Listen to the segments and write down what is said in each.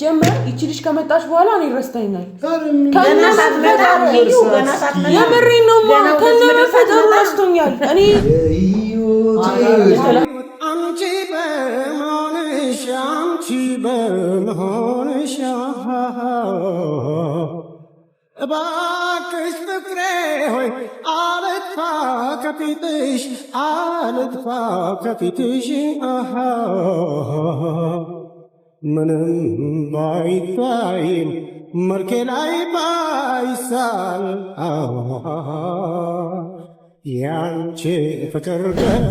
ጀመር ይቺ ልጅ ከመጣች በኋላ እኔ ረስተኛል የምሬን ነው ከነመፈጠሩ ረስቶኛል እኔ አንቺ በመሆንሽ እባክሽ ፍቅሬ ሆይ አልጥፋ ከፊትሽ ምንም ባይታይም መልኬ ላይ ባይሳል ያንቺ ፍቅር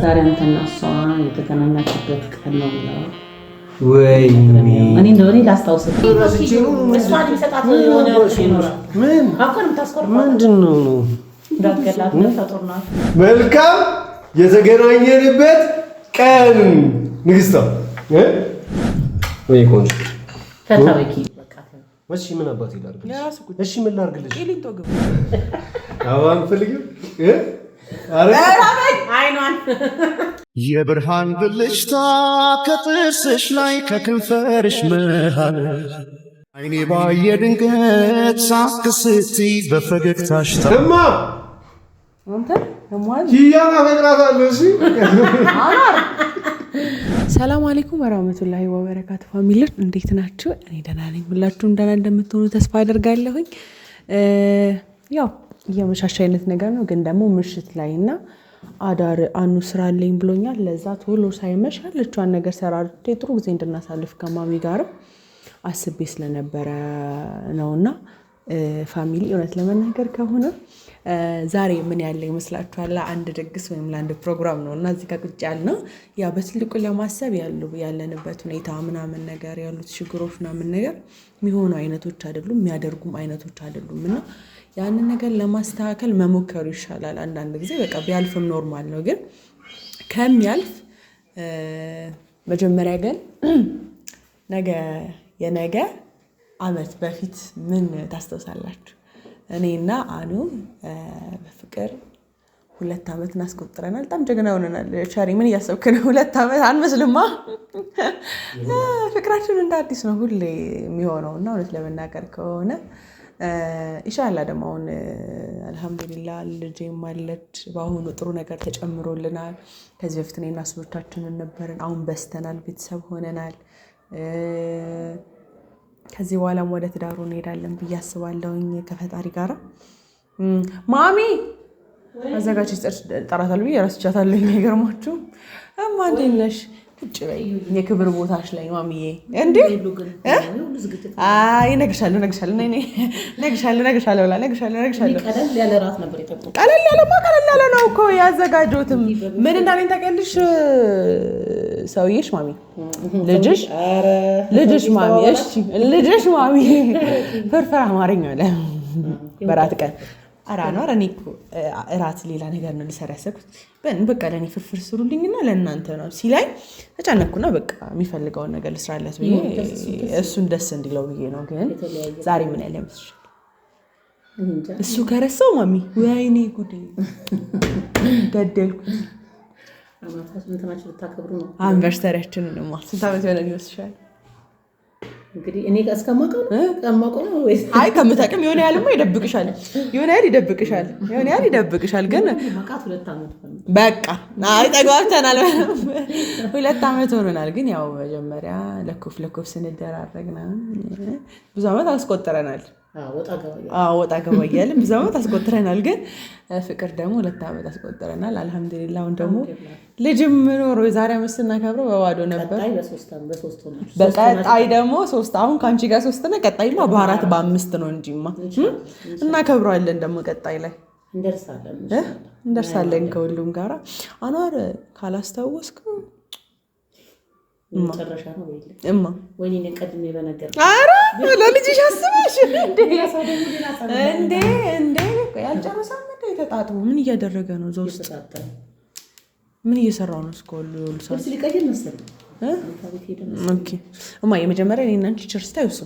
ዛሬ አንተና እሷ የተገናኛችበት ቀን ነው ብለው ወይ እኔ እንደሆነ ላስታውስህ እሷ ሊሰጣት የሆነ ይኖራል ምን አሁን ታስቆርጣ ምንድነው ነው ዳገላት ተፈጥሮና መልካም የተገናኘንበት ቀን ንግስቷ ወይ ቆንጆ ተታወቂ በቃ እሺ ምን አባት ይላርግልሽ እሺ ምን ላርግልሽ ቂሊንጦ ግብ አዋን ፈልጊው አይኗን የብርሃን ብልጭታ ከጥርስሽ ላይ ከከንፈርሽ መሃል አይኔ ባየ ድንገት ሳክስቲ በፈገግታሽ እማ አንተ ለማን ይያና ፈቅራታለሁ እሺ ሰላም አለይኩም ወራህመቱላሂ ወበረካቱ ፋሚሊ እንዴት ናችሁ እኔ ደህና ነኝ ሁላችሁም ደህና እንደምትሆኑ ተስፋ አደርጋለሁኝ ያው የመሻሻ አይነት ነገር ነው ግን ደግሞ ምሽት ላይና አዳር አኑ ስራ አለኝ ብሎኛል ለዛ ቶሎ ሳይመሽ ያለችዋን ነገር ሰራርቴ ጥሩ ጊዜ እንድናሳልፍ ከማሚ ጋር አስቤ ስለነበረ ነውና ፋሚሊ እውነት ለመናገር ከሆነ ዛሬ ምን ያለ ይመስላችኋል አንድ ደግስ ወይም ለአንድ ፕሮግራም ነውና እዚህ ጋር ቁጭ ያልነው ያ በትልቁ ለማሰብ ያለንበት ሁኔታ ምናምን ነገር ያሉት ችግሮች ምናምን ነገር የሚሆኑ አይነቶች አይደሉም የሚያደርጉም አይነቶች አይደሉምና ያንን ነገር ለማስተካከል መሞከሩ ይሻላል አንዳንድ ጊዜ በቃ ቢያልፍም ኖርማል ነው ግን ከሚያልፍ መጀመሪያ ግን የነገ አመት በፊት ምን ታስተውሳላችሁ እኔና አኑ በፍቅር 2 አመት እናስቆጥረናል በጣም ጀግና ሆነናል ቻሪ ምን እያሰብክ ነው 2 አመት አንመስልማ ፍቅራችን እንደ አዲስ ነው ሁሌ የሚሆነውና እውነት ለመናገር ከሆነ ኢንሻአላህ ደግሞ አሁን አልহামዱሊላህ ልጄም አለች በአሁኑ ጥሩ ነገር ተጨምሮልናል ከዚህ በፊት እኔና እሱታችንን ነበርን አሁን በስተናል ቤተሰብ ሆነናል ከዚህ በኋላ ወደ ትዳሩ እንሄዳለን ብዬ አስባለሁኝ ከፈጣሪ ጋር ማሚ አዘጋጅ ጠራታል ብዬ ረስቻታለሁ የሚገርማችሁ እማ እንዴት ነሽ ቁጭ በይ የክብር ቦታሽ ላይ ማሚዬ እንዴ አይ ነግሻለሁ ብላ ነግሻለሁ ቀለል ያለ ራት ነበር የተቆጠረው ቀለል ያለ ነው እኮ ያዘጋጀሁትም ምን እንዳለኝ ታውቂያለሽ ሰውዬሽ ማሚ ልጅሽ ማሚ እሺ ልጅሽ ማሚ ፍርፍር አማርኛ አለ በራት ቀን አራናር እኔ እኮ እራት ሌላ ነገር ነው ልሰራ ያሰብኩት በቃ ለኔ ፍርፍር ስሩልኝና ለእናንተ ነው ሲላይ ተጨነኩና በቃ የሚፈልገውን ነገር ልስራለት ብዬ እሱን ደስ እንዲለው ብዬ ነው ግን ዛሬ ምን ያለ መስሽ እሱ ከረሳው ማሚ ወይኔ ጉዴ ገደልኩ አማታችን ተማችሁ ተታከብሩ ነው አንቨርሰሪያችንን ነው ስንት ዓመት የሆነ ይመስልሻል እንግዲህ እኔ ከማውቀው ነው ወይስ አይ ከምታውቂም የሆነ ያህልማ ይደብቅሻል የሆነ ያህል ይደብቅሻል ግን ማቃት 2 አመት በቃ አይ ተጓብተናል 2 አመት ሆኖናል ግን ያው መጀመሪያ ለኩፍ ስንደራረግና ብዙ አመት አስቆጥረናል ወጣ ገባ እያልን ብዙ አመት አስቆጥረናል ግን ፍቅር ደግሞ 2 አመት አስቆጥረናል አልহামዱሊላህ አሁን ደግሞ ልጅም ኖሮ የዛሬ አመት ስናከብረው በባዶ ነበር በቀጣይ ደግሞ 3 አሁን ካንቺ ጋር 3 ነው ቀጣይማ በ4 በ5 ነው እንጂማ እናከብረዋለን ደግሞ ቀጣይ ላይ እንደርሳለን ከሁሉም ጋራ አኗር ካላስታወስከው መጨረሻ ነው እማ ወይኔ ቀድሜ በነገር አረ ለልጅሽ አስበሽ እንዴ ያልጨረሰም እንዴ ተጣጥቦ ምን እያደረገ ነው ዘውስጥ ምን እየሰራው ነው ስኮል ይልሳል ሲልቀየን መሰለኝ ኦኬ እማ የመጀመሪያ እኔና አንቺ ቸርስ ታዩሱ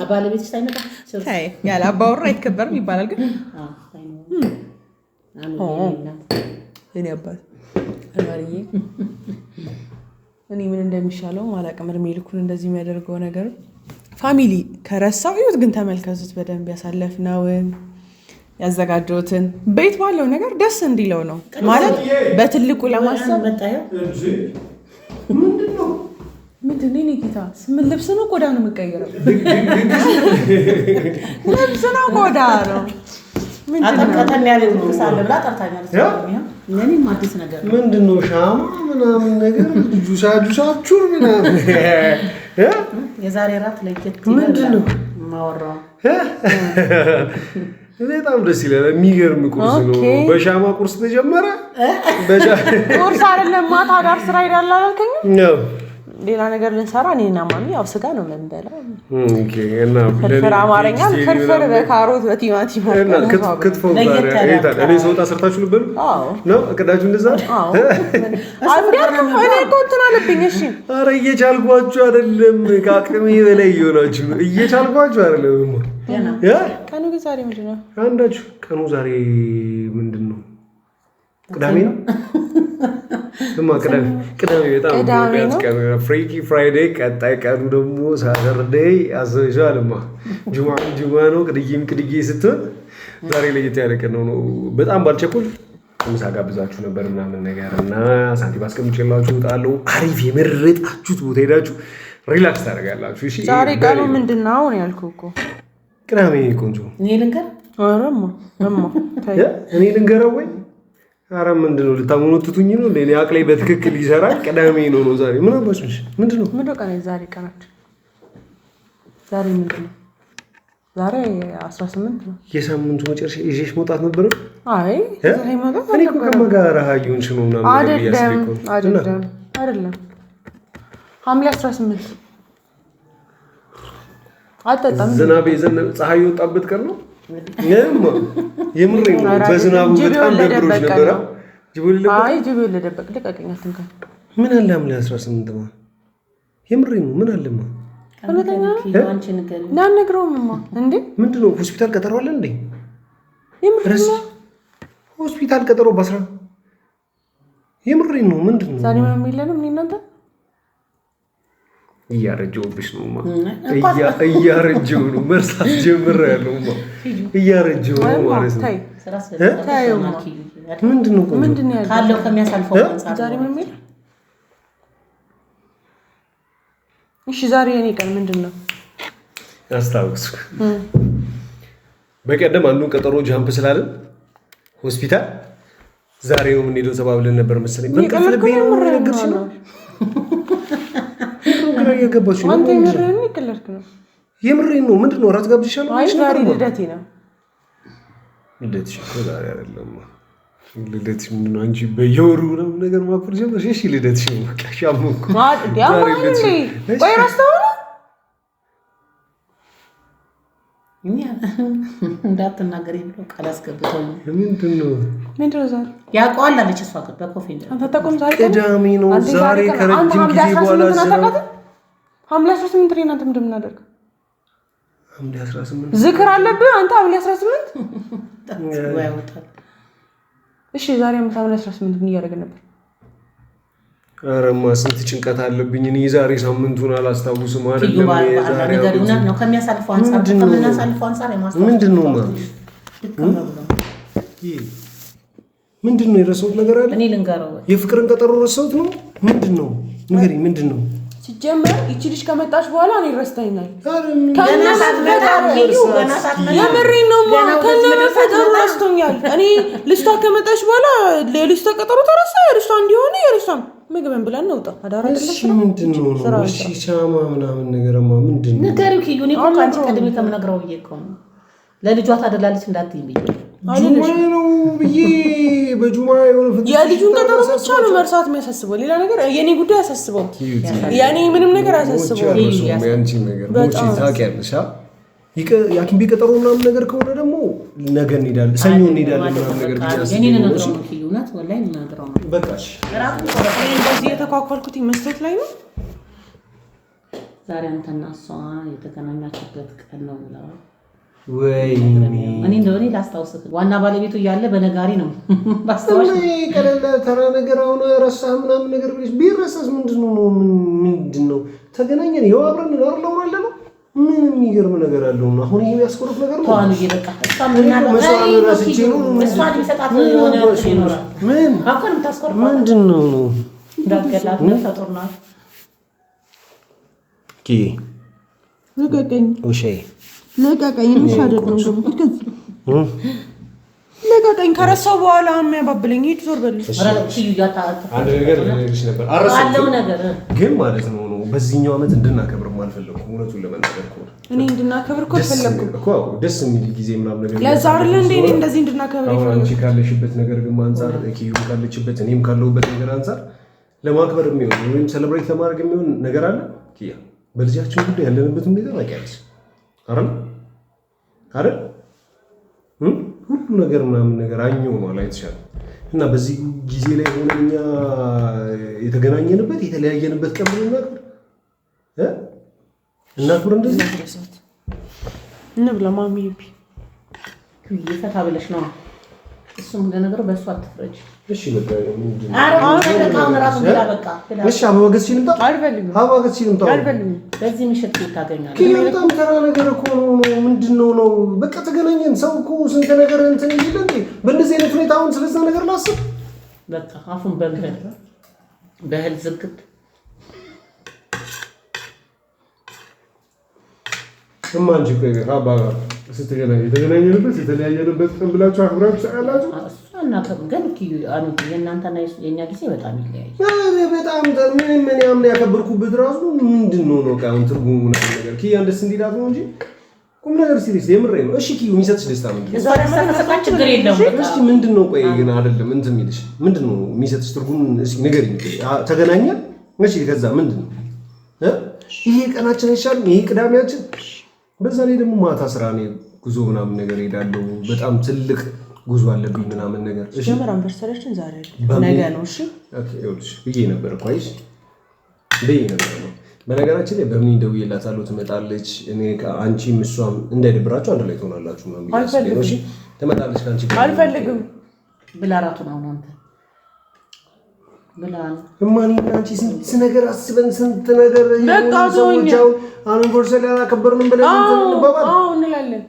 አባለቤትሽ ታይመጣ ቸርስ ያለ አባወራ አይከበርም ይባላል ግን እኔ አባት አማርዬ እኔ ምን እንደሚሻለው አላውቅም። እድሜ ልኩን እንደዚህ የሚያደርገው ነገር ፋሚሊ ከረሳው ይሁት ግን ተመልከቱት በደንብ ያሳለፍነውን ያዘጋጀሁትን ቤት ባለው ነገር ደስ እንዲለው ነው ማለት በትልቁ ለማሰብ ምንድን ነው ጌታ ምን ልብስ ነው ቆዳ ነው የምቀይረው ልብስ ነው ቆዳ ነው አጠቃቀን ያለ ልብስ አለ ብላ ጠርታኛለች እኔም አዲስ ነገር ምንድን ነው ሻማ ምናምን ነገር ጁሳችሁ ምናምን የዛሬ ራት ለየት ምንድን ነው ማወራው በጣም ደስ ይላል የሚገርም ቁርስ ነው በሻማ ቁርስ ተጀመረ ቁርስ አይደለም ማታ ዳር ስራ ሄዳል አላልከኝም ነው ሌላ ነገር ልንሰራ እኔና ማሚ ያው ስጋ ነው የምንበላው ኦኬ እና ፍርፍር አማርኛ ፍርፍር በካሮት በቲማቲም እና ክትፎ ጋር አይታል እኔ ሰውጣ ሰርታችሁ ነበር ነው እቅዳችሁ እንደዛ አንዴም እኔ ኮንትራ አለብኝ እሺ ኧረ እየቻልኳችሁ አይደለም ከአቅሜ በላይ እየሆናችሁ ነው እየቻልኳችሁ አይደለም ቀኑ ዛሬ ምንድን ነው አንዳችሁ ቀኑ ዛሬ ምንድን ነው ቅዳሜ ነው ቅዳሜ በጣም ቀን ፍሪኪ ፍራይዴ ቀጣይ ቀኑ ደግሞ ሳተርዴይ አዘዣልማ ጁማ ነው ቅድዬ ስትሆን ዛሬ ለየት ያለ ቀን ነው በጣም ባልቸኩል ምሳ ጋብዛችሁ ነበር ምናምን ነገር እና ሳንቲም አስቀምጬላችሁ እወጣለሁ አሪፍ የመረጣችሁት ቦታ ሄዳችሁ ሪላክስ ታደርጋላችሁ እሺ ዛሬ ቀኑ ምንድን ነው ነው ያልኩህ እኮ ቅዳሜ ቆንጆ እኔ ልንገር አረማ እኔ ልንገረው ወይ አረ ምንድነው ልታሞኑትቱኝ ነው ለኔ አቅላይ በትክክል ይሰራል ቅዳሜ ነው ዛሬ ምን አባሽሽ ምንድነው ቀን ዛሬ ቀናችን ዛሬ ምንድነው ዛሬ 18 ነው የሳምንቱ መጨረሻ ይዤሽ መውጣት ነበር አይ ዛሬ መውጣት እኔ እኮ ከመጋራ ሀዩን ሽኖ ምናምን አይደለም ሐምሌ 18 አጣጣም ዝናብ የዘነበ ፀሐይ ወጣበት ቀን ነው የምሬ ነው በዝናቡ በጣም ደብሮሽ ነበር ጅቡል ለደበቅ ልቀቀኝ አትንካ ምን አለ ሐምሌ 18 ነው የምሬ ነው ምን አለማ ናነግረውማ እንዴ ምንድነው ሆስፒታል ቀጠሮ አለ እንዴ ሆስፒታል ቀጠሮ በ10 የምሬ ነው ምንድነው ዛሬ ምንም የለንም እኔ እናንተ እያረጀሁብሽ ነውማ እያረጀሁ ነው መርሳት ጀምሬያለሁማ እያረጀሁ ነው ማለት ነው ምንድነው ካለው ከሚያሳልፈው አንፃር ዛሬ ምንም የለም እሺ ዛሬ የኔ ቀን ምንድነው አስታውስኩ በቀደም አንዱን ቀጠሮ ጃምፕ ስላለን ሆስፒታል ዛሬ ነው የምንሄደው ተባብለን ነበር መሰለኝ በቀፍልብኝ ነው ነገርሽ ነው የገባሽ ነው አንተ የምሬን ይከለርክ ነው የምሬን ነው ምንድነው ራት ጋብዝሻለሁ አይ ዛሬ ልደቴ ነው ልደትሽ እኮ ዛሬ አይደለም ልደትሽ ምንድነው አንቺ በየወሩ ነው ነገር ማክበር ጀመርሽ እሺ ልደትሽ ነው ካሻሙ እኮ ዛሬ ልደትሽ ወይ ራስታው እንዳትናገሪ ብሎ ቃል አስገብተው ምንድነው ዛሬ ያውቀዋል አለች እሷ በኮፊ አንተ ተቆም ዛሬ ቅዳሜ ነው ዛሬ ከረጅም ጊዜ በኋላ ሐምሌ 18 እናንተ ምንድን እናደርግ ሐምሌ 18 ዝክር አለብህ አንተ ሐምሌ 18 እሺ ዛሬ ሐምሌ 18 ምን እያደረግን ነበር አረማ ስንት ጭንቀት አለብኝ እኔ ዛሬ ሳምንቱን አላስታውስም አይደለም ዛሬ ነው ከሚያሳልፈው አንፃር ከመናሳልፈው አንፃር የማስተዋል ምንድነው ምንድነው የረሳሁት ነገር አለ እኔ ልንገረው የፍቅርን ቀጠሮ ረሳሁት ነው ምንድነው ንገሪኝ ምንድነው ሲጀመር እቺ ልጅ ከመጣች በኋላ እኔ ረስተኛል ገና ሳትመጣ የምሬን ነው ከነፈጠሩ ረስቶኛል እኔ ልጅቷ ከመጣች በኋላ ለልጅቷ ቀጠሮ ተረሳ የልጅቷ እንዲሆነ የልጅቷም ምግብን ብለን ነው ወጣ አዳራ አይደለም እሺ ምንድነው እሺ ሻማ ምናምን ነገርማ ምንድነው ንገሪው ኪዩኒ እኮ አንቺ ቀድሜ ከምነግረው ብዬ እኮ ነው ለልጇ ታደላለች እንዳትይኝ ብዬ ጁማ ነው ብዬ በጁማ የሆነ ፍቅር የልጁን ቀጠሮ ብቻ ነው መርሳት የሚያሳስበው ሌላ ነገር የኔ ጉዳይ ያሳስበው ያኔ ምንም ነገር ያሳስበው ያንቺ ነገር ሞቺ ታውቂያለሽ ያኪም ቢቀጠሩ ምናምን ነገር ከሆነ ደግሞ ነገ እንሄዳለን ሰኞ እንሄዳለን ምናምን ነገር ቢያስ የኔን ነገር ነው ኪዩናት ወላሂ እናገራው ነው በቃሽ እንደዚህ የተኳኳልኩት መስጠት ላይ ነው ዛሬ አንተና እሷ የተገናኛችሁበት ቀን ነው ብለው ወይኔ እኔ እንደሆነ ላስታውስህ ዋና ባለቤቱ እያለ በነጋሪ ነው ባስታውስ ቀለለ ተራ ነገር አሁን ረሳህ ምናምን ነገር ብለሽ ቢረሳስ ምንድነው ተገናኘን ይኸው አብረን እንኖርለው ማለት ነው ምን የሚገርም ነገር አለው አሁን ይሄ ያስቆርፍ ነገር ነው ታን ይበቃ ምንድነው ነው ዳገላት ተጦርና ኪ ልቀቀኝ እሺ ልቀቀኝ ምንሽ አይደለም ልቀቀኝ ከረሳው በኋላ የሚያባብለኝ ሂድ ዞር በልሽ አንድ ነገር ልነግርሽ ነበር አረሳው ነገር ግን ማለት ነው በዚህኛው አመት እንድናከብር ማልፈለኩ እውነቱን ለመናገር እኮ እኔ እንድናከብር እኮ ፈለኩ እኮ ደስ የሚል ጊዜ ምናምን ነገር ለዛ አይደል እንዴ እኔ እንደዚህ እንድናከብር ይፈልጋል አንቺ ካለሽበት ነገር ግን አንፃር ኪዩ ካለችበት እኔም ካለሁበት ነገር አንፃር ለማክበር የሚሆን ወይም ሴሌብሬት ለማድረግ የሚሆን ነገር አለ ኪያ በልጃችን ጉዳይ ያለንበት ሁኔታ ታውቂያለሽ አይደል ሁሉ ነገር ምናምን ነገር አኘው ነው ላይ ተሻለ እና በዚህ ጊዜ ላይ ሆነኛ የተገናኘንበት የተለያየንበት ቀን ነው እና ኩር እንደዚህ እንብላ ማሚ ይፈታ ብለሽ ነው እሱም ለነገሩ በእሱ አትፍረጅ እሺ በቃ ምንድን ነው አሁን ራሱ ብላ በቃ እሺ አበገዝ ሲልምጣ አልፈልግም አበገዝ ሲልምጣ አልፈልግም በዚህ ምሽት ታገኛለህ በጣም ተራ ነገር እኮ ምንድነው ነው በቃ ተገናኘን ሰው እኮ ስንት ነገር እንትን ይል እንዴ በእንደዚህ አይነት ሁኔታ አሁን ስለዛ ነገር ላስብ በቃ አፉን በህል ዝግት እማንጂ ከአባ ጋር የተገናኘንበት የተለያየንበት ቀን ብላችሁ አክብራችሁ ሰዓላችሁ እና ግን የእናንተና የኛ ጊዜ በጣም ይለያያል በጣም ምን ያምን ያከበርኩበት ራሱ ምንድነው ነው ቃውን ትርጉሙ ነገር ኪያ እንደስ እንዲላት ነው እንጂ ቁም ነገር ሲሪየስ የምሬ ነው እሺ ኪዩ የሚሰጥሽ ደስታ ምንድነው እዛ ደስታ ችግር የለውም እሺ ምንድነው ቆይ ግን አይደለም እንትን የሚልሽ ምንድነው የሚሰጥሽ ትርጉም እስኪ ንገሪኝ ተገናኘ እሺ ከዛ ምንድነው ይሄ ቀናችን አይሻልም ይሄ ቅዳሜያችን በዛ ላይ ደግሞ ማታ ስራ ነው ጉዞ ምናምን ነገር ሄዳለሁ በጣም ትልቅ ጉዞ አለብኝ ምናምን ነገር እሺ ጀመራን በርሰለችን ዛሬ ነገ ነው እሺ ኦኬ ይኸውልሽ ብዬ ነበር ኳይስ ብዬ ነበር ነው በነገራችን ላይ በምን ደውዬላታለሁ ትመጣለች እኔ አንቺም እሷም እንዳይደብራችሁ አንድ ላይ ትሆናላችሁ ምናምን አልፈልግም እሺ ትመጣለች ካንቺ አልፈልግም ብላ ራቱን አሁን አንተ ብላ እማኒ አንቺ ስንት ነገር አስበን ስንት ነገር ይሁን አንቨርሰሪ አላከበርንም ብለን እንባባል አዎ እንላለን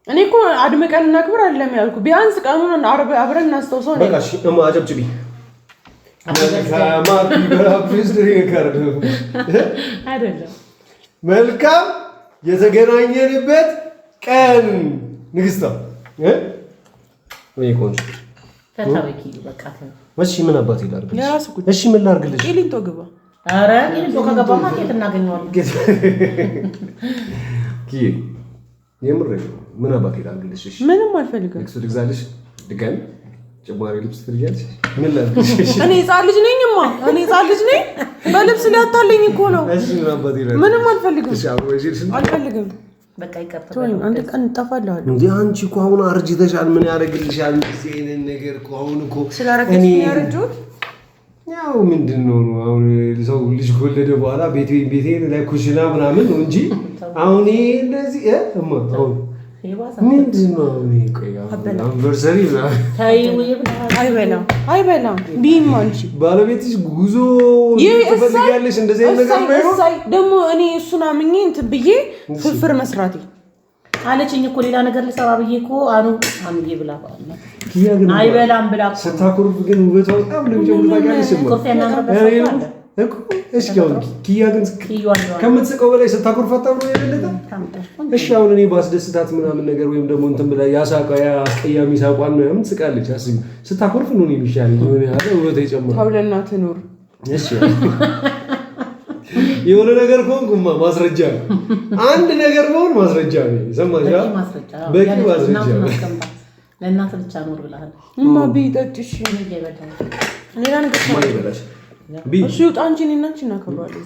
እኔ እኮ አድምቀን እናክብር አይደለም ያልኩ ቢያንስ ቀኑን አብረን እናስተውሰው ነው በቃ እሺ አጨብጭቢ መልካም የተገናኘንበት ቀን ንግስታ ወይ ቆንጆ ተታበቂ በቃ እሺ ምን አባቴ ላድርግልሽ እሺ ምን ላድርግልሽ ቂሊንጦ ግባ ኧረ ቂሊንጦ ከገባማ ከየት እናገኘዋለን ኪዬ የምር ምን አባቴ ላድርግልሽ እሺ ምንም አልፈልግም ልብስ ልግዛልሽ ድጋሚ ጭማሪ ልብስ ትልያለሽ ምን ላድርግልሽ እኔ ሕፃን ልጅ ነኝማ እኔ ሕፃን ልጅ ነኝ በልብስ ሊያታለኝ እኮ ነው እሺ ምን አባቴ ላድርግልሽ ምንም አልፈልግም እሺ አብሮሽልሽ አልፈልግም በቃ ይቀርታል አንድ ቀን እንጠፋለሁ እንዴ አንቺ እኮ አሁን አርጅተሻል ምን ያደርግልሻል እንደዚህ አይነት ነገር እኮ አሁን እኮ ስላረገኝ ያረጁት ያው ምንድነው አሁን ሰው ልጅ ከወለደ በኋላ ቤቴ ላይ ኩሽና ምናምን ነው እንጂ አሁን ይሄ እንደዚህ አሁን ምንድነው አንቨርሰሪ አይበላም ቢም አንቺ ባለቤትሽ ጉዞ ትፈልጊያለሽ እንደዚህ አይነት ነገር ነው ደግሞ እኔ እሱን አምኜ እንትን ብዬ ፍርፍር መስራቴ አለችኝ እኮ ሌላ ነገር ልሰራ ብዬ እኮ አንዬ ብላ ባለ ኪያ ግን አይበላም ብላ ስታኮርፍ ግን ውበቷ በጣም ለምጨም ታውቂያለሽ እኮ እሺ አሁን ኪያ ግን ከምትስቀው በላይ ስታኮርፍ አታምሮ የበለጠ እሺ አሁን እኔ ባስደስታት ምናምን ነገር ወይም ደግሞ እንትን ብላ ያሳቃ አስቀያሚ ሳቋን ምናምን ትስቃለች አስቢ ስታኮርፍ ነው የሚሻል የሆነ ያለ ውበት ይጨምራል ታውለና ትኖር እሺ የሆነ ነገር ኮንኩማ ማስረጃ አንድ ነገር ነው ማስረጃ ነው ሰማሽ በቂ ማስረጃ ለእናት ብቻ ኖር ብለሃል እማ ቢጠጥሽ ሌላ ነገር ማይበላሽ እሺ ውጣ አንቺ እኔና አንቺ እናከብራለን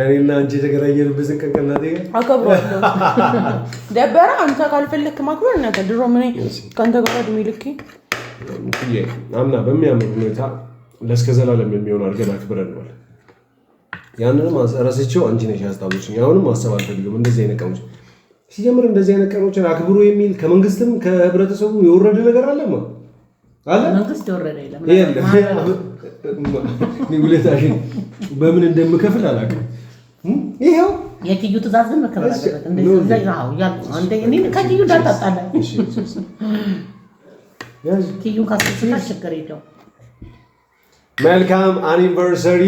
እኔና አንቺ የተገናኘንበትን ቀን ከእናቴ ጋር አከብራለሁ ደበረ አንተ ካልፈለክ ማክበር እና ድሮ ምን ካንተ ጋር እድሜ ልኬ አምና በሚያምር ሁኔታ ለእስከ ዘላለም የሚሆን አድርገን አክብረናል ያንንም ረስቼው አንቺ ነሽ ያስታወስሽኝ አሁንም ማሰብ አልፈልግም እንደዚህ አይነት ቀኖች ሲጀምር እንደዚህ አይነት ቀኖችን አክብሩ የሚል ከመንግስትም ከህብረተሰቡ የወረደ ነገር አለማ አለ። መንግስት የወረደ የለም። ውለታሽን በምን እንደምከፍል አላውቅም። ይኸው የትዩ ትእዛዝ ግን መከበር አለበት። እንደዚህ ከትዩ እንዳታጣላ ትዩን ካስፈስታ ችግር የለውም። መልካም አኒቨርሰሪ።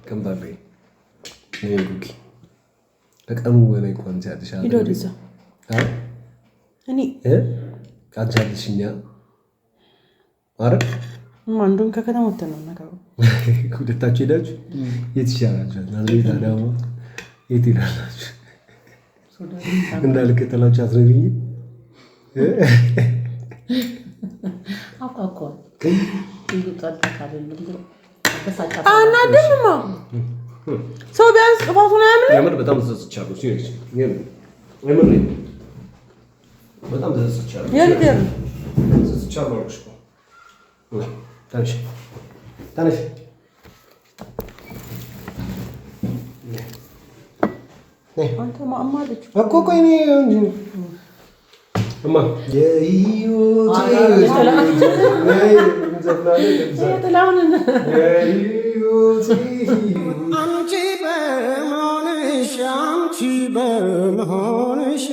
ከምባቤ ጉኪ ከቀኑ በላይ እንኳን ሲያድሻል እኔ ቃቻልሽኛ አረ አንዱን ከከተማ ወጥተን ነው ነገሩ። ሁለታችሁ ሄዳችሁ የት ይሻላችኋል? አለቤት አዳማ የት ሄዳላችሁ? እንዳልከተላችሁ አትነግሪኝ። አቋቋ አናድምማ ሰው ቢያንስ ጥፋቱን አያምንም። የምር በጣም ተጸጽቻለሁ። ሲሪየስ የምር በጣም ተጸጽቻለሁ። የልደር ተጸጽቻለሁ። ተነሽ ተነሽ አንተ ማማ ልጅ እኮ ቆይ እኔ እንጂ እማ አንቺ በመሆንሽ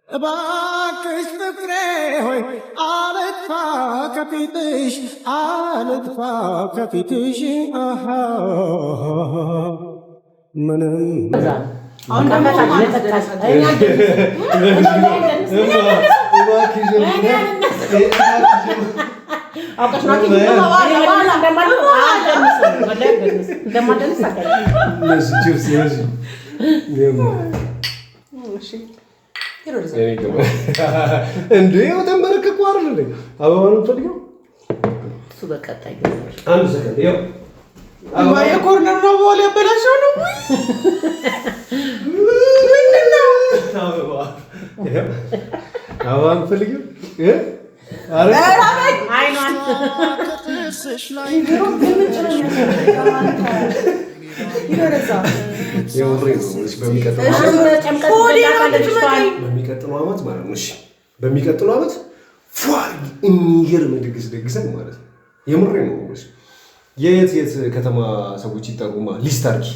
እባክሽ ፍቅሬ ሆይ አልጥፋ ከፊትሽ አልጥፋ ከፊትሽ ምንም እንዴ ተንበረከኩ አይደል? አበባ ነው የምትፈልጊው? እሱ በቀጣይ አንድ ሰከንድ ይኸው የኮርነር ነው ቦል ያበላሸው ነው። ምንድነው? አበባ የምትፈልጊው? አረ አይኗን በሚቀጥለው ዓመት ማለት ነው። እሺ በሚቀጥለው ዓመት የሚገርም ድግስ ደግሰን ማለት ነው። የምሬ ነው። የት ከተማ ሰዎች ይጠሩማ ሊስት አድርጊ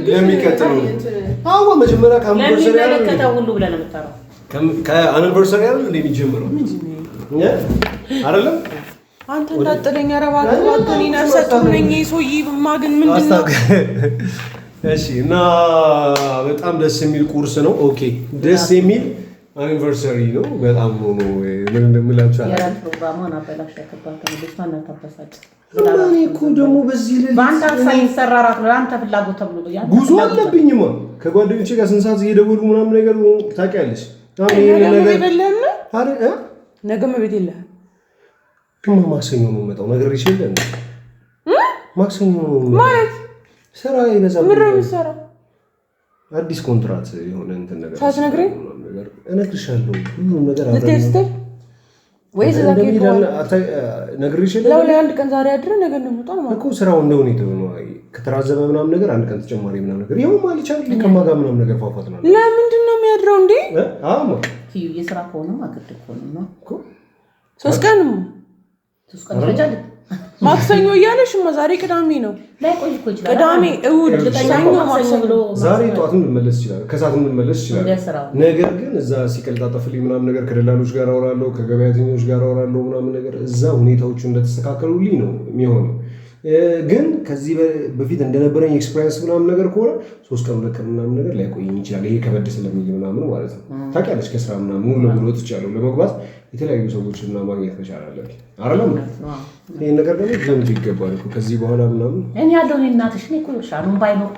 ለሚቀጥለው። አዎ መጀመሪያ ለሚመለከተው ሁሉ ብለን ነው የምጠራው። ከአኒቨርሰሪ አይደል እንደሚጀምረው አይደለም። አንተ እንዳጥለኝ አረባክ እኔ ነፍሰ ጡር ነኝ። ሰውዬ ማግን ምንድነው? እሺ እና በጣም ደስ የሚል ቁርስ ነው። ኦኬ ደስ የሚል አኒቨርሰሪ ነው። በጣም ነው ምን እንደምላችሁ አላ የራስ ፕሮግራሙን አበላሽ ያከባከ ልጅቷን ተፈሳጭ እኔ እኮ ደግሞ በዚህ ልጅ ባንታ ሳይሰራራት ለአንተ ፍላጎት ተብሎ ያን ጉዞ አለብኝማ ከጓደኞቼ ጋር ስንት ሰዓት እየደወሉ ምናምን ነገር ታውቂያለሽ። አሁን ይሄን ነገር አይደለም አረ ነገም ቤት የለህም። ማክሰኞ ነው የምመጣው ነገር ይችላል። ማክሰኞ ማለት ስራ ይበዛል። ምን ነው የምትሰራው? አዲስ ኮንትራት የሆነ እንትን ነገር ሳትነግረኝ ነገር እነግርሻለሁ። ሁሉም ነገር አብረን ልትስተል ወይስ ዛሬ ነግሬሽ የለ ለወላይ አንድ ቀን ዛሬ አድረን ነገር ነው የምወጣው ማለት እኮ ስራው እንደሆነ ነው። ከተራዘመ ምናምን ነገር አንድ ቀን ተጨማሪ ምናምን ነገር ይሄው ማለት ይቻላል። ከማጋ ምናምን ነገር ፋፋት ነው። ለምንድን ነው የሚያድረው እንዴ? አማ ትዩ የስራ ከሆነማ ግድ እኮ ነው እኮ 3 ቀንም 3 ቀን ይፈጃል። ማክሰኞ እያለሽማ ዛሬ ቅዳሜ ነው። ላይ ቆይ እኮ ይችላል። ቅዳሜ እሑድ ሰኞ ማክሰኞ ዛሬ ጠዋትም ልመለስ ይችላል፣ ከሰዓትም ልመለስ ይችላል። ነገር ግን እዛ ሲቀልጣጠፍልኝ ምናምን ነገር ከደላሎች ጋር አወራለሁ፣ ከገበያተኞች ጋር አወራለሁ ምናምን ነገር እዛ ሁኔታዎቹ እንደተስተካከሉልኝ ነው የሚሆነው። ግን ከዚህ በፊት እንደነበረኝ ኤክስፒሪየንስ ምናምን ነገር ከሆነ 3 ቀን 2 ቀን ምናምን ነገር ላይቆየኝ ይችላል። ይሄ ከበድ ስለሚል ምናምን ማለት ነው። ታውቂያለሽ ከስራ ምናምን ሙሉ ለሙሉ ወጥቻለሁ። ለመግባት የተለያዩ ሰዎችን እና ማግኘት መቻል አለብኝ አይደለም። ይሄን ነገር ደግሞ ለምን ይገባል እኮ ከዚህ በኋላ ምናምን እኔ ያለው እኔ እናትሽ ነኝ እኮ ሻኑን ባይኖር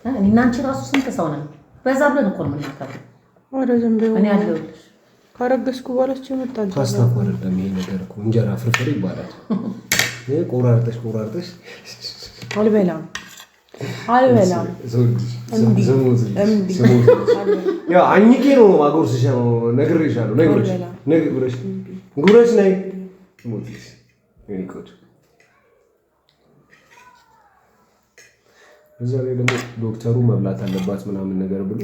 እኔ እና አንቺ ራሱ ስንት ሰው ነን። በዛ ብለን እኮ ነው የምናከብረው። ወደ ዘንበው እኔ ያለሁልሽ ካረገዝኩ በኋላችሁ መጣል ፓስታ እኮ አይደለም ይሄ ነገር እኮ እንጀራ ፍርፍር ይባላል። ቆራርጠሽ አልበላም ያው አኝኬ ነው ማጎርስሽ ነው ነግሬሻለሁ። ጉረሽ ነይ ሞትሽ በዛ ላይ ደግሞ ዶክተሩ መብላት አለባት ምናምን ነገር ብሎ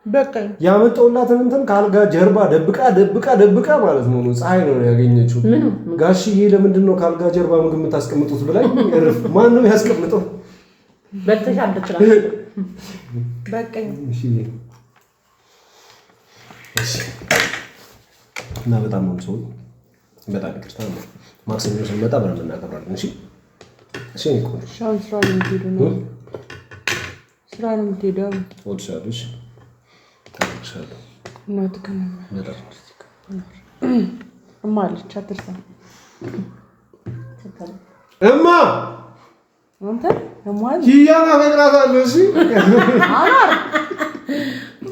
በቃኝ ያመጣውላትን እንትን ካልጋ ጀርባ ደብቃ ማለት ነው ፀሐይ ነው ያገኘችው። ጋሽዬ ለምንድን ነው ካልጋ ጀርባ ምግብ የምታስቀምጡት ብላኝ እርፍ ማን ነው ያስቀምጠው? በልተሻል ብትራ በቃኝ እሺ እና በጣም ነው ሰው በጣም ይቅርታ ነው ማክሰኞ ስንመጣ በረም እናከብራለን። እሺ እሺ እንኳን ሻውን ስራ ነው የምትሄደው ወጥሻለሽ ታውቃለሽ እናትከና በጣም እማ አለች አትርሳ እማ አንተ እማል ይያና ፈቅራታለሁ። እሺ አማር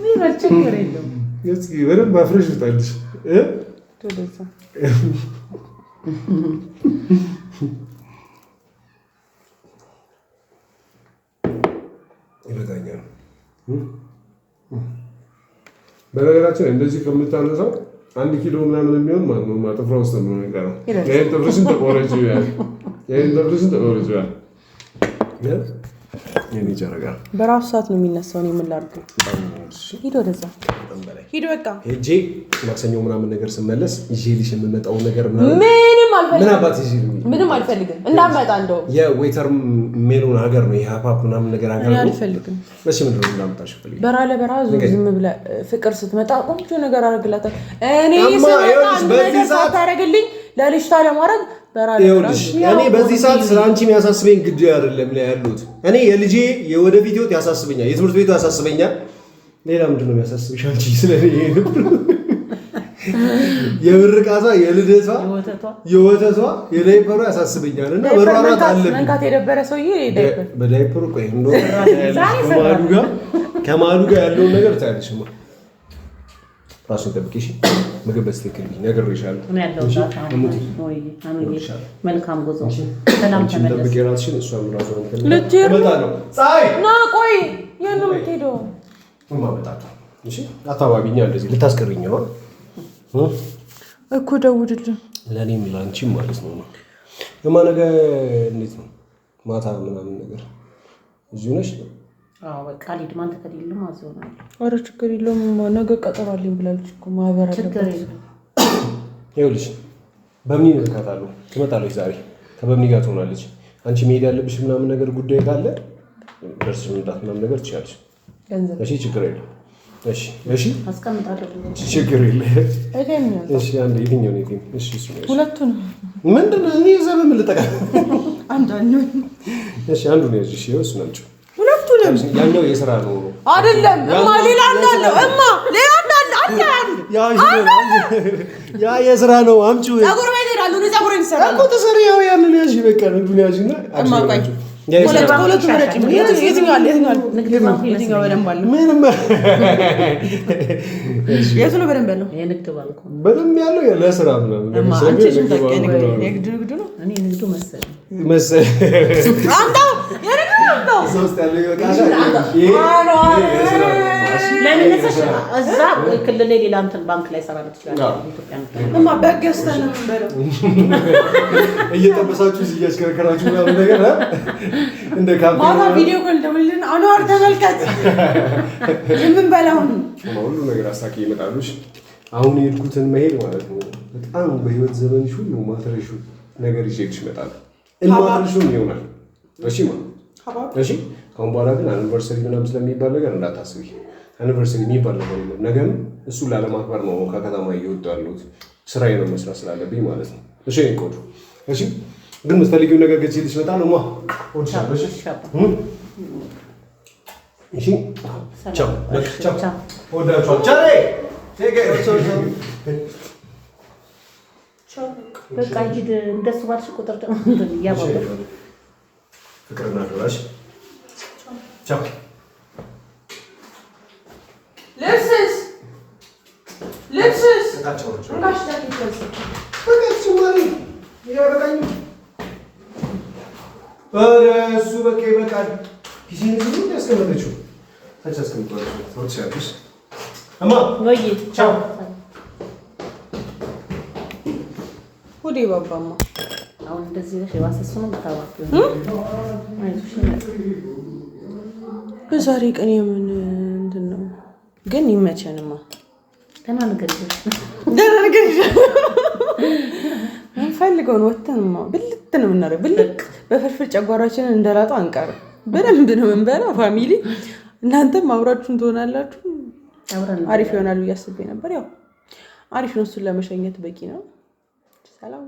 ምን ችግር የለውም። እስኪ በደንብ አፍረሽ ታልሽ ተደሳ ይበቃኛል። በነገራችን እንደዚህ ከምታነሳው 1 ኪሎ ምናምን የሚሆን ማለት ነው ማጥፍራ ውስጥ ነው የሚቀረው። ይሄን ጥፍርሽን ተቆረጪው ያል የኔ ጨረቃ በራሱ ሰዓት ነው የሚነሳው። ነው የምላርገው ሂድ ወደዛ ሂድ በቃ ሄጄ ማክሰኞ ምናምን ነገር ስመለስ ይዤልሽ የምመጣው ነገር ምንም አልፈልግም እንዳመጣ እንደው የዌተር ሜኑን ሀገር ነው የሃፓፕ ምናምን ነገር ሀገር ነው አልፈልግም። እሺ ምንድን ነው እንዳመጣሽ ፈልጊ በራ ለበራ ዝም ብለህ ፍቅር ስትመጣ ቆንጆ ነገር አድርግላታል። እኔ በዚህ ሰዓት ታደርግልኝ ለልጅቷ ለማድረግ በራ እኔ በዚህ ሰዓት ስለአንቺ የሚያሳስበኝ ግድ አይደለም ላይ ያሉት እኔ የልጄ የወደፊት ህይወት ያሳስበኛል፣ የትምህርት ቤቱ ያሳስበኛል። ሌላ ምንድን ነው የሚያሳስብሽ አንቺ? ስለኔ የምርቃቷ የልደቷ የወተቷ የዳይፐሯ ያሳስበኛል እና መሯሯጥ አለብኝ። መንካት የደበረ ሰውዬ ዳይፐር በዳይፐሩ ቆይ ከማሉ ጋር ያለውን ነገር ታያለሽማ። ራሱን ጠብቂሽ ምግብ በስትክክል ነግሬሻለሁ። መልካም ጉዞ ሰላም ተመለስ። ራስሽን እሷም ራሷን ፀሐይ ና ቆይ የት ነው የምትሄደው? እሺ አታባቢኛ እንደዚህ ልታስቀሪኝ ነው እኮ ደውልልኝ ለእኔም ለአንቺም ማለት ነው። የማ ነገ እንዴት ነው ማታ ምናምን ነገር እዚሁ ነሽ? አዎ በቃ ልሂድ። ማን ተከዲልም አዘውናል። ኧረ ችግር የለውም ነገ ቀጠሮ አለኝ ብላለች እኮ ማህበር ችግር የለም። ይኸውልሽ በምን ይልካታለሁ ትመጣለች ዛሬ ከበምን ጋር ትሆናለች። አንቺ መሄድ ያለብሽ ምናምን ነገር ጉዳይ ካለ ደርስሽ መምጣት ምናምን ነገር ትችላለሽ። እሺ ችግር የለም። እሺ እሺ አስቀምጣለሁ። ችግር የለም። እሺ አንዴ የትኛው ነው የትኛው? እሺ እሱ ነው ሁለቱን ምንድን ነው እኔ እዛ በምን ልጠቃ አንዳንዱ እሺ አንዱ ነው ያዥ። እሺ እሱ ናቸው ሁለቱንም። ያኛው የሥራ ነው አይደለም እማ ሌላ እንዳለው እማ ሌላ እንዳለ ያ የሥራ ነው። አምጪው ፀጉር ቤት እሄዳለሁ። እኔ ፀጉሬን እሰራለሁ እኮ ተሰሪ ያው ያንን ያዥ በቃ ንዱን ያዥና እማ ቆይ ሁለቱ ምረጭ። የትኛው አለ የትኛው በደንብ አለ? ምንም የቱ ነው በደንብ ያለው? የንግድ ባንክ ነው በደንብ ያለው ለሥራ ምናምን አንቺ ሽንጠቅ ንግድ ነው። እኔ ንግዱ መሰለኝ አምጣው የንግድ ነው ሶስት ያለው ይወቃሻ እዛ ክልል ላይ ሌላ እንትን ባንክ ላይ ሰራ ይችላል። ኢትዮጵያ እማ በገዝተን ነው የምንበለው። እየጠበሳችሁ እያሽከረከራችሁ ምናምን ነገር እንደ ካምፕ ማታ ቪዲዮ ኮል ደውልልን አንዋር ተመልከት የምንበላውን ሁሉ ነገር አሳኪ ይመጣሉሽ። አሁን የሄድኩትን መሄድ ማለት ነው በጣም በህይወት ዘመንሽ ሁሉ ማትረሹ ነገር ይዤልሽ እመጣለሁ። እንማርሹም ይሆናል። እሺ እሺ ከአሁን በኋላ ግን አኒቨርሰሪ ምናምን ስለሚባል ነገር እንዳታስቢ። አኒቨርሰሪ የሚባል ነገር የለም። ነገም እሱን ላለማክበር ነው ከከተማ እየወጡ ያሉት። ስራዬ ነው መስራት ስላለብኝ ማለት ነው። እሺ ቆዱ እሺ ግን የምትፈልጊው ነገር ገዝቼልሽ እመጣለሁ። እሺ ቻው ቻው ወዳችሁ ቻው በቃ ሂድ። እንደሱ ባልሽ ቁጥር ደግሞ እያባበል ፍቅርና ዶራሽ ቻው ልብስስ እንጋሽ ዳኪተስ በቃ ማሪ ያበቃኝ። ኧረ እሱ በቃ ይበቃል። ኪሴን ዝም ያስቀመጠችው ታች አስቀምጧለች። ወጥሻለሽ እማ ወይ ቻው ወዴ ባባማ አሁን እንደዚህ ነሽ። የባሰሱ ነው ታዋቂ አይዞሽ በዛሬ ቀን የምን እንትን ነው ግን ይመቸንማ። ደህና ነገር ፈልገውን ወተንማ ብልት ነው የምናደርገው። ብልት በፍርፍር ጨጓራችንን እንደላጠው አንቀርም። በደንብ ነው የምንበላው። ፋሚሊ እናንተም አብራችሁን ትሆናላችሁ። አሪፍ ይሆናል ብዬ አስቤ ነበር። ያው አሪፍ ነው። እሱን ለመሸኘት በቂ ነው። ሰላም